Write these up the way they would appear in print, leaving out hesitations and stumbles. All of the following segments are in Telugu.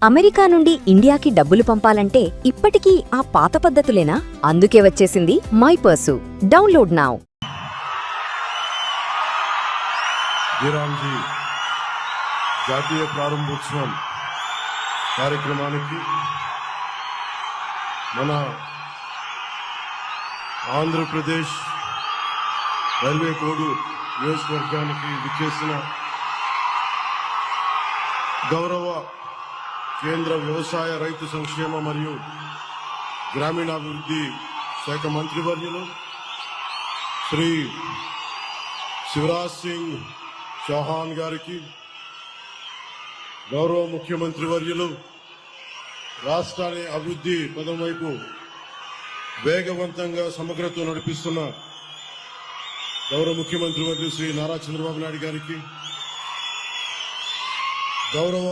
అమెరికా నుండి ఇండియాకి డబ్బులు పంపాలంటే ఇప్పటికీ ఆ పాత పద్ధతులేనా? అందుకే వచ్చేసింది my purse. Download now. Jayaramji జాతీయ ప్రారంభోత్సవం కార్యక్రమానికి మన ఆంధ్రప్రదేశ్ రైల్వే కోడు నియోజకవర్గానికి విచ్చేసిన గౌరవ కేంద్ర వ్యవసాయ రైతు సంక్షేమ మరియు గ్రామీణాభివృద్ధి శాఖ మంత్రివర్యులు శ్రీ శివరాజ్ సింగ్ చౌహాన్ గారికి, గౌరవ ముఖ్యమంత్రి వర్యులు రాష్ట్రాన్ని అభివృద్ధి పదం వైపు వేగవంతంగా సమగ్రతో నడిపిస్తున్న గౌరవ ముఖ్యమంత్రి వర్యులు శ్రీ నారా చంద్రబాబు నాయుడు గారికి, గౌరవ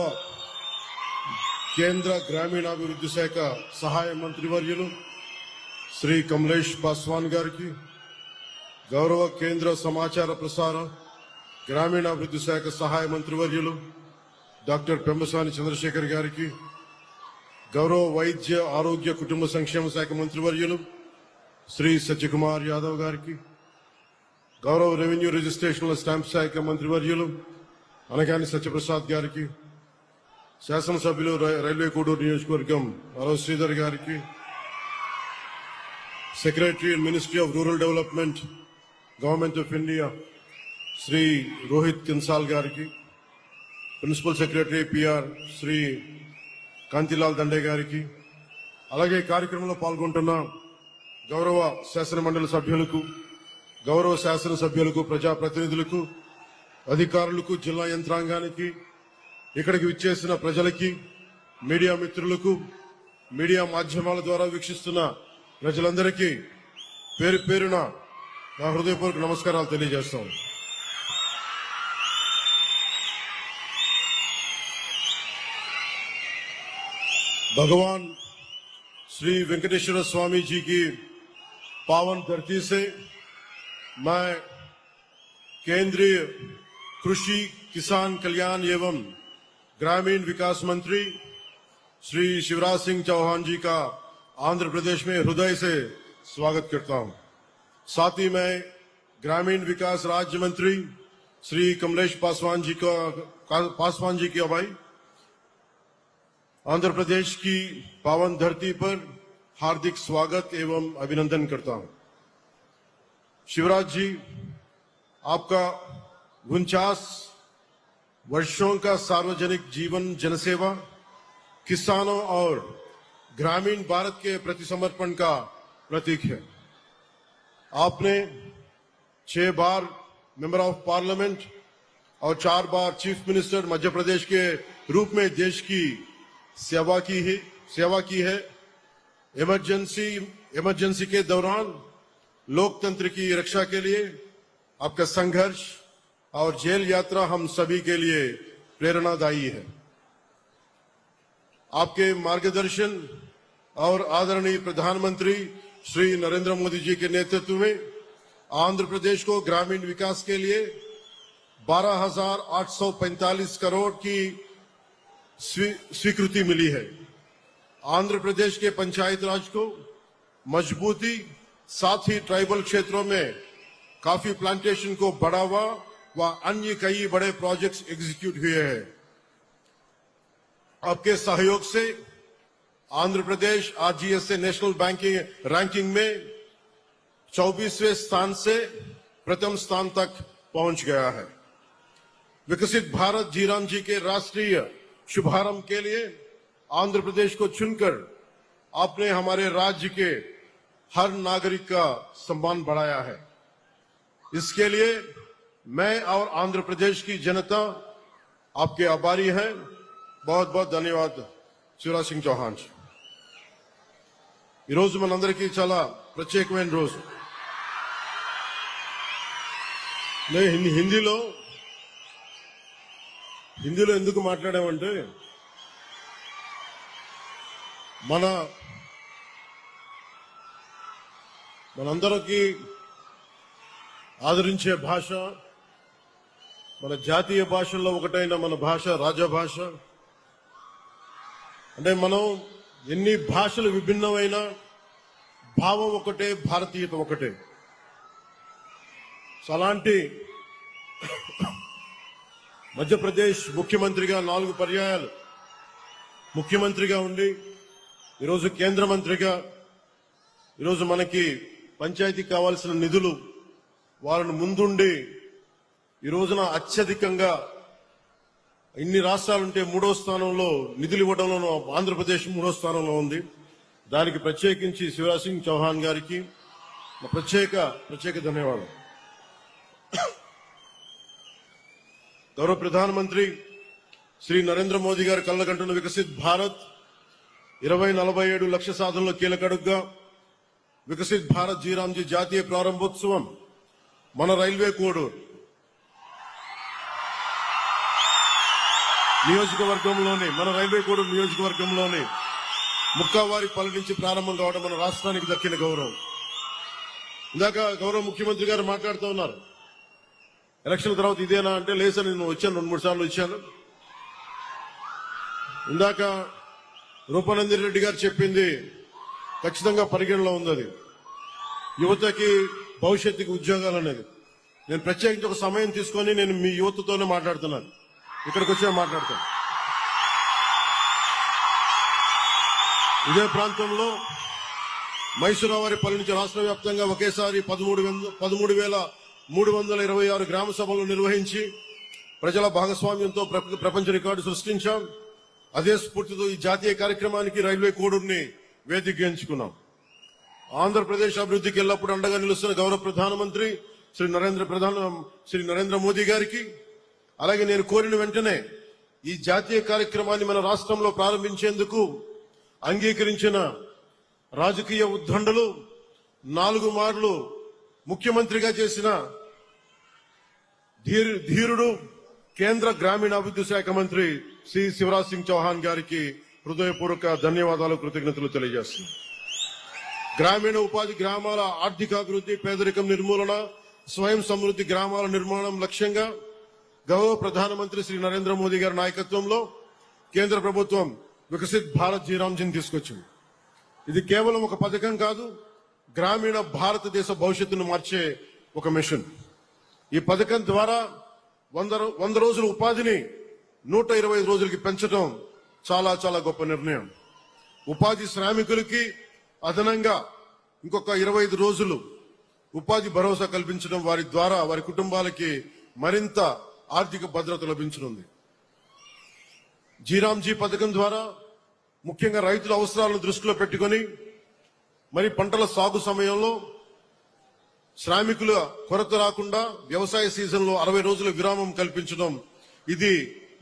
కేంద్ర గ్రామీణాభివృద్ధి శాఖ సహాయ మంత్రివర్యులు శ్రీ కమలేష్ పాస్వాన్ గారికి, గౌరవ కేంద్ర సమాచార ప్రసార గ్రామీణాభివృద్ధి శాఖ సహాయ మంత్రివర్యులు డాక్టర్ పెంబసాని చంద్రశేఖర్ గారికి, గౌరవ వైద్య ఆరోగ్య కుటుంబ సంక్షేమ శాఖ మంత్రివర్యులు శ్రీ సత్యకుమార్ యాదవ్ గారికి, గౌరవ రెవెన్యూ రిజిస్ట్రేషన్ల స్టాంప్ శాఖ మంత్రివర్యులు అనగాని సత్యప్రసాద్ గారికి, శాసనసభ్యులు రైల్వే కోడూరు నియోజకవర్గం అరవ శ్రీధర్ గారికి, secretary ministry of rural development government of India Shri Rohit Kinsal గారికి, principal secretary PR Shri Kantilal Dande గారికి, అలాగే కార్యక్రమంలో పాల్గొంటున్న గౌరవ శాసన మండలి సభ్యులకు, గౌరవ శాసనసభ్యులకు, ప్రజాప్రతినిధులకు, అధికారులకు, జిల్లా యంత్రాంగానికి, ఇక్కడికి విచ్చేసిన ప్రజలకి, మీడియా మిత్రులకు, మీడియా మాధ్యమాల ద్వారా వీక్షిస్తున్న ప్రజలందరికీ పేరు పేరున నా హృదయపూర్వక నమస్కారాలు తెలియజేస్తాం. भगवान श्री वेंकटेश्वर स्वामी जी की पावन धरती से मैं केंद्रीय कृषि किसान कल्याण एवं ग्रामीण विकास मंत्री श्री शिवराज सिंह चौहान जी का आंध्र प्रदेश में हृदय से स्वागत करता हूं. साथ ही मैं ग्रामीण विकास राज्य मंत्री श्री कमलेश पासवान जी की अगुवाई आंध्र प्रदेश की पावन धरती पर हार्दिक स्वागत एवं अभिनंदन करता हूं. शिवराज जी, आपका 49 वर्षों का सार्वजनिक जीवन जनसेवा, किसानों और ग्रामीण भारत के प्रति समर्पण का प्रतीक है. आपने 6 बार मेंबर ऑफ पार्लियामेंट और 4 बार चीफ मिनिस्टर मध्य प्रदेश के रूप में देश की सेवा की है. इमरजेंसी के दौरान लोकतंत्र की रक्षा के लिए आपका संघर्ष और जेल यात्रा हम सभी के लिए प्रेरणादायी है. आपके मार्गदर्शन और आदरणीय प्रधानमंत्री श्री नरेंद्र मोदी जी के नेतृत्व में आंध्र प्रदेश को ग्रामीण विकास के लिए 12,845 करोड़ की स्वीकृति मिली है. आंध्र प्रदेश के पंचायत राज को मजबूती, साथ ही ट्राइबल क्षेत्रों में काफी प्लांटेशन को बढ़ावा व अन्य कई बड़े प्रोजेक्ट्स एग्जीक्यूट हुए हैं. आपके सहयोग से Andhra Pradesh आरजीएसए national banking ranking में 24वें स्थान से प्रथम स्थान तक पहुंच गया है. विकसित भारत जीराम जी के राष्ट्रीय शुभारंभ के लिए आंध्र प्रदेश को चुनकर आपने हमारे राज्य के हर नागरिक का सम्मान बढ़ाया है. इसके लिए मैं और आंध्र प्रदेश की जनता आपके आभारी हैं. बहुत बहुत धन्यवाद शिवराज सिंह चौहान जी. ఈ రోజు మనందరికీ చాలా ప్రత్యేకమైన రోజు. నేను హిందీలో ఎందుకు మాట్లాడామంటే, మనందరికీ ఆదరించే భాష, మన జాతీయ భాషల్లో ఒకటైన మన భాష రాజభాష. అంటే మనం ఎన్ని భాషలు విభిన్నమైన భావం ఒకటే, భారతీయత ఒకటే. సో అలాంటి మధ్యప్రదేశ్ ముఖ్యమంత్రిగా 4 పర్యాయాలు ముఖ్యమంత్రిగా ఉండి ఈరోజు కేంద్ర మంత్రిగా ఈరోజు మనకి పంచాయతీకి కావాల్సిన నిధులు వాళ్ళని ముందుండి ఈ రోజున అత్యధికంగా ఇన్ని రాష్ట్రాలుంటే 3వ స్థానంలో నిధులు ఇవ్వడంలో ఆంధ్రప్రదేశ్ 3వ స్థానంలో ఉంది. దానికి ప్రత్యేకించి శివరాజ్ సింగ్ చౌహాన్ గారికి ప్రత్యేక ధన్యవాదాలు. గౌరవ ప్రధానమంత్రి శ్రీ నరేంద్ర మోదీ గారి కళ్ళగంటున్న వికసిత్ భారత్ 2047 లక్ష్య సాధనలో కీలక అడుగుగా వికసిత్ భారత్ జీరాంజీ జాతీయ ప్రారంభోత్సవం మన రైల్వే కోడూరు నియోజకవర్గంలోని ముక్కావారిపల్లి నుంచి ప్రారంభం కావడం మన రాష్ట్రానికి దక్కిన గౌరవం. ఇందాక గౌరవ ముఖ్యమంత్రి గారు మాట్లాడుతూ ఉన్నారు, ఎలక్షన్ తర్వాత ఇదేనా అంటే లేదు, నేను వచ్చాను 2-3 సార్లు వచ్చాను. ఇందాక రూపానందన్ రెడ్డి గారు చెప్పింది ఖచ్చితంగా పరిగణలో ఉంది. అది యువతకి భవిష్యత్తుకి ఉద్యోగాలు అనేది. నేను ప్రత్యేకించి ఒక సమయం తీసుకొని నేను మీ యువతతోనే మాట్లాడుతున్నాను, ఇక్కడికి వచ్చే మాట్లాడతాను. ఇదే ప్రాంతంలో మైసూరావారిపల్లి నుంచి రాష్ట్ర వ్యాప్తంగా ఒకేసారి 13,326 గ్రామ సభలు నిర్వహించి ప్రజల భాగస్వామ్యంతో ప్రపంచ రికార్డు సృష్టించాం. అదే స్ఫూర్తితో ఈ జాతీయ కార్యక్రమానికి రైల్వే కోడూరుని వేదిక ఎంచుకున్నాం. ఆంధ్రప్రదేశ్ అభివృద్ధికి ఎల్లప్పుడూ అండగా నిలుస్తున్న గౌరవ ప్రధానమంత్రి శ్రీ నరేంద్ర మోదీ గారికి, అలాగే నేను కోరిన వెంటనే ఈ జాతీయ కార్యక్రమాన్ని మన రాష్ట్రంలో ప్రారంభించేందుకు అంగీకరించిన రాజకీయ ఉద్దండలు 4 మార్లు ముఖ్యమంత్రిగా చేసిన ధీరుడు కేంద్ర గ్రామీణాభివృద్ధి శాఖ మంత్రి శ్రీ శివరాజ్ సింగ్ చౌహాన్ గారికి హృదయపూర్వక ధన్యవాదాలు, కృతజ్ఞతలు తెలియజేస్తున్నాను. గ్రామీణ ఉపాధి, గ్రామాల ఆర్థికాభివృద్ధి, పేదరికం నిర్మూలన, స్వయం సమృద్ధి గ్రామాల నిర్మాణం లక్ష్యంగా గౌరవ ప్రధానమంత్రి శ్రీ నరేంద్ర మోదీ గారి నాయకత్వంలో కేంద్ర ప్రభుత్వం వికసిత్ భారత్ జీరాంజీని తీసుకొచ్చింది. ఇది కేవలం ఒక పథకం కాదు, గ్రామీణ భారతదేశ భవిష్యత్తును మార్చే ఒక మిషన్. ఈ పథకం ద్వారా 100 రోజుల ఉపాధిని 125 రోజులకి పెంచడం చాలా చాలా గొప్ప నిర్ణయం. ఉపాధి శ్రామికులకి అదనంగా ఇంకొక 25 రోజులు ఉపాధి భరోసా కల్పించడం వారి ద్వారా వారి కుటుంబాలకి మరింత ఆర్థిక భద్రత లభించనుంది. జీరాంజీ పథకం ద్వారా ముఖ్యంగా రైతుల అవసరాలను దృష్టిలో పెట్టుకొని మరి పంటల సాగు సమయంలో శ్రామికుల కొరత రాకుండా వ్యవసాయ సీజన్లో 60 రోజుల విరామం కల్పించడం, ఇది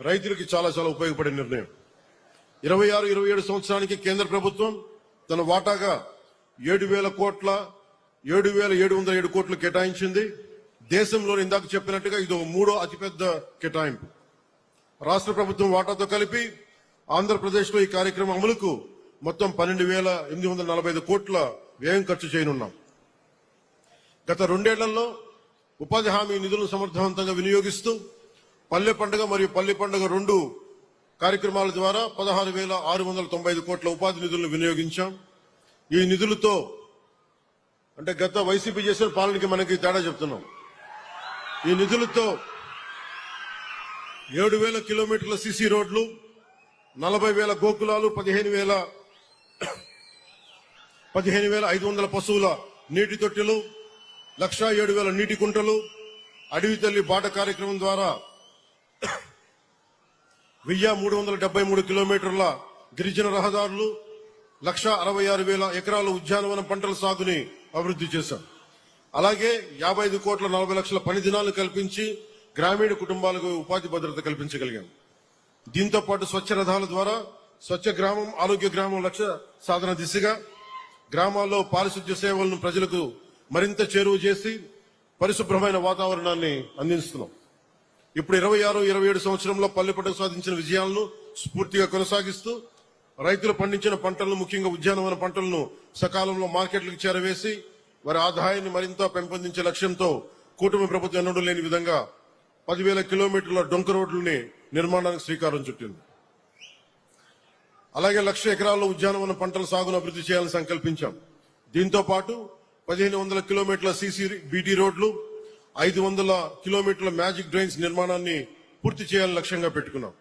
రైతులకి చాలా చాలా ఉపయోగపడే నిర్ణయం. 26-27 సంవత్సరానికి కేంద్ర ప్రభుత్వం తన వాటాగా 7,707 కోట్లు కేటాయించింది. దేశంలో ఇందాక చెప్పినట్టుగా ఇది 3వ అతిపెద్ద కేటాయింపు. రాష్ట్ర ప్రభుత్వం వాటాతో కలిపి ఆంధ్రప్రదేశ్ లో ఈ కార్యక్రమం అమలుకు మొత్తం 12,845 కోట్ల వ్యయం ఖర్చు చేయనున్నాం. గత 2 ఏళ్లలో ఉపాధి హామీ నిధులను సమర్థవంతంగా వినియోగిస్తూ పల్లె పండుగ మరియు పల్లె పండుగ 2 కార్యక్రమాల ద్వారా 16,695 కోట్ల ఉపాధి నిధులను వినియోగించాం. ఈ నిధులతో అంటే గత వైసీపీ చేసిన పాలనకి మనకి తేడా చెప్తున్నాం. ఈ నిధులతో 7,000 కిలోమీటర్ల సిసి రోడ్లు, 40,000 గోకులాలు, 15,500 పశువుల నీటి తొట్టెలు, 1,07,000 నీటి కుంటలు, అడవి తల్లి బాట కార్యక్రమం ద్వారా 1,373 కిలోమీటర్ల గిరిజన రహదారులు, 1,66,000 ఎకరాల ఉద్యానవన పంటల సాగుని అభివృద్ధి చేశాం. అలాగే 55 కోట్ల 40 లక్షల పని దినాలు కల్పించి గ్రామీణ కుటుంబాలకు ఉపాధి భద్రత కల్పించగలిగాం. దీంతో పాటు స్వచ్ఛ రథాల ద్వారా స్వచ్ఛ గ్రామం, ఆరోగ్య గ్రామం లక్ష్య సాధన దిశగా గ్రామాల్లో పారిశుద్ధ్య సేవలను ప్రజలకు మరింత చేరువ చేసి పరిశుభ్రమైన వాతావరణాన్ని అందిస్తున్నాం. ఇప్పుడు 26-27 సంవత్సరంలో పల్లె పండుగ సాధించిన విజయాలను స్ఫూర్తిగా కొనసాగిస్తూ రైతులు పండించిన పంటలను, ముఖ్యంగా ఉద్యానవన పంటలను సకాలంలో మార్కెట్లకు చేరవేసి వారి ఆదాయాన్ని మరింత పెంపొందించే లక్ష్యంతో కూటమి ప్రభుత్వం ఎన్నడూ లేని విధంగా 10,000 కిలోమీటర్ల డొంక రోడ్లని నిర్మాణానికి శ్రీకారం చుట్టింది. అలాగే 1,00,000 ఎకరాల్లో ఉద్యానవన పంటల సాగును అభివృద్ధి చేయాలని సంకల్పించాం. దీంతో పాటు 1,500 కిలోమీటర్ల సీసీ బీటీ రోడ్లు, 500 కిలోమీటర్ల మ్యాజిక్ డ్రైన్స్ నిర్మాణాన్ని పూర్తి చేయాలని లక్ష్యంగా పెట్టుకున్నాం.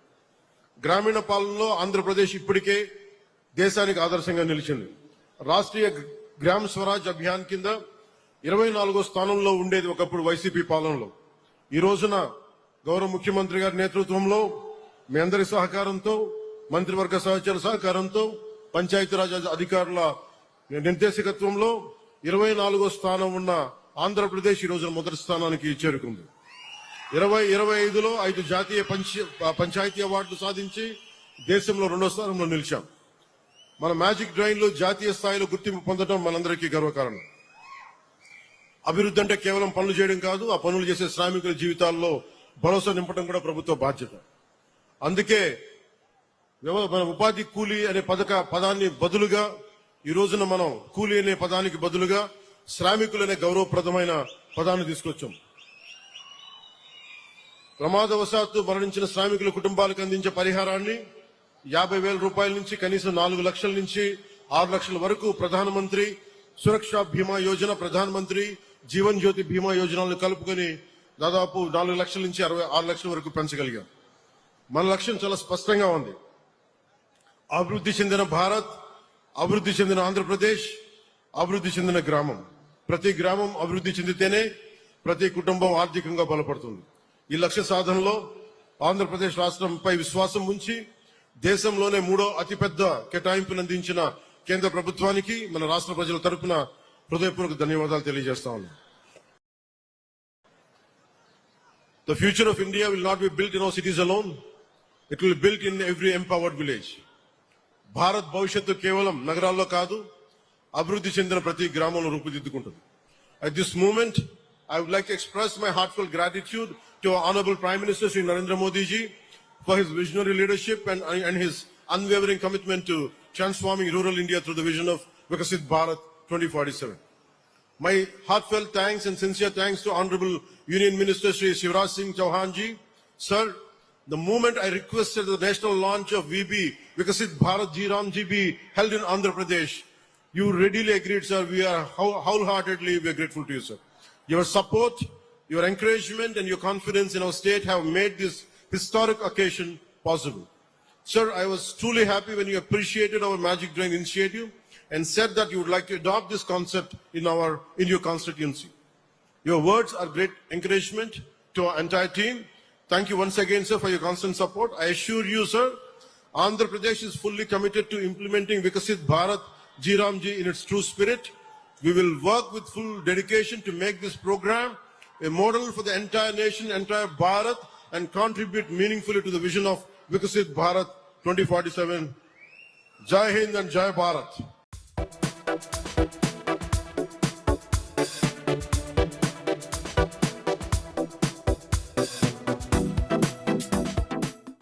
గ్రామీణ పాలనలో ఆంధ్రప్రదేశ్ ఇప్పటికే దేశానికి ఆదర్శంగా నిలిచింది. రాష్ట్రీయ గ్రామ స్వరాజ్ అభియాన్ కింద 24వ స్థానంలో ఉండేది ఒకప్పుడు వైసీపీ పాలనలో. ఈ రోజున గౌరవ ముఖ్యమంత్రి గారి నేతృత్వంలో, మీ అందరి సహకారంతో, మంత్రివర్గ సహచర సహకారంతో, పంచాయతీరాజ్ అధికారుల నిర్దేశకత్వంలో 24వ స్థానం ఉన్న ఆంధ్రప్రదేశ్ ఈ రోజున మొదటి స్థానానికి చేరుకుంది. 2025లో 5 జాతీయ పంచాయతీ అవార్డులు సాధించి దేశంలో 2వ స్థానంలో నిలిచాం. మన మ్యాజిక్ డ్రైన్లు జాతీయ స్థాయిలో గుర్తింపు పొందడం మనందరికీ గర్వకారణం. అభివృద్ధి అంటే కేవలం పనులు చేయడం కాదు, ఆ పనులు చేసే శ్రామికుల జీవితాల్లో భరోసా నింపడం కూడా ప్రభుత్వ బాధ్యత. అందుకే మన ఉపాధి కూలీ అనే పదాన్ని బదులుగా ఈ రోజున మనం కూలీ అనే పదానికి బదులుగా శ్రామికులు అనే గౌరవప్రదమైన పదాన్ని తీసుకొచ్చాం. ప్రమాదవశాత్తు మరణించిన శ్రామికుల కుటుంబాలకు అందించే పరిహారాన్ని 50,000 రూపాయల నుంచి కనీసం 4 లక్షల నుంచి 6 లక్షల వరకు ప్రధానమంత్రి సురక్షా బీమా యోజన, ప్రధానమంత్రి జీవన్ జ్యోతి బీమా యోజనలను కలుపుకొని దాదాపు 4 లక్షల నుంచి 6 లక్షల వరకు పెంచగలిగాం. మన లక్ష్యం చాలా స్పష్టంగా ఉంది. అభివృద్ధి చెందిన భారత్, అభివృద్ధి చెందిన ఆంధ్రప్రదేశ్, అభివృద్ధి చెందిన గ్రామం. ప్రతి గ్రామం అభివృద్ధి చెందితేనే ప్రతి కుటుంబం ఆర్థికంగా బలపడుతుంది. ఈ లక్ష్య సాధనలో ఆంధ్రప్రదేశ్ రాష్ట్రంపై విశ్వాసం ఉంచి దేశంలోనే 3వ అతిపెద్ద కేటాయింపును అందించిన కేంద్ర ప్రభుత్వానికి మన రాష్ట్ర ప్రజల తరపున హృదయపూర్వక ధన్యవాదాలు తెలియజేస్తా ఉన్నాను. The future of India will not be built in our cities alone. It will be built in every empowered village. Bharat భవిష్యత్తు కేవలం నగరాల్లో కాదు, అభివృద్ధి చెందిన ప్రతి గ్రామంలో రూపుదిద్దుకుంటుంది. At this moment, I would like to express my heartfelt gratitude to our Honorable Prime Minister Shri Narendra Modi ji for his visionary leadership and his unwavering commitment to transforming rural India through the vision of Vikasit Bharat 2047. My heartfelt thanks and sincere thanks to Honorable Union Minister Shri Shivraj Singh Chauhan ji. Sir, the moment I requested the national launch of VB, Vikasit Bharat Ji Ram Ji be held in Andhra Pradesh, you readily agreed, sir. We are wholeheartedly grateful to you, sir. Your support, your encouragement and your confidence in our state have made this historic occasion possible. Sir, I was truly happy when you appreciated our Magic Drain initiative and said that you would like to adopt this concept in your constituency. Your words are great encouragement to our entire team. Thank you once again, sir, for your constant support. I assure you, sir, Andhra Pradesh is fully committed to implementing Vikasit Bharat Ji Ram Ji in its true spirit. We will work with full dedication to make this program a model for the entire nation, entire Bharat, and contribute meaningfully to the vision of Vikasit Bharat 2047. Jai Hind and Jai Bharat.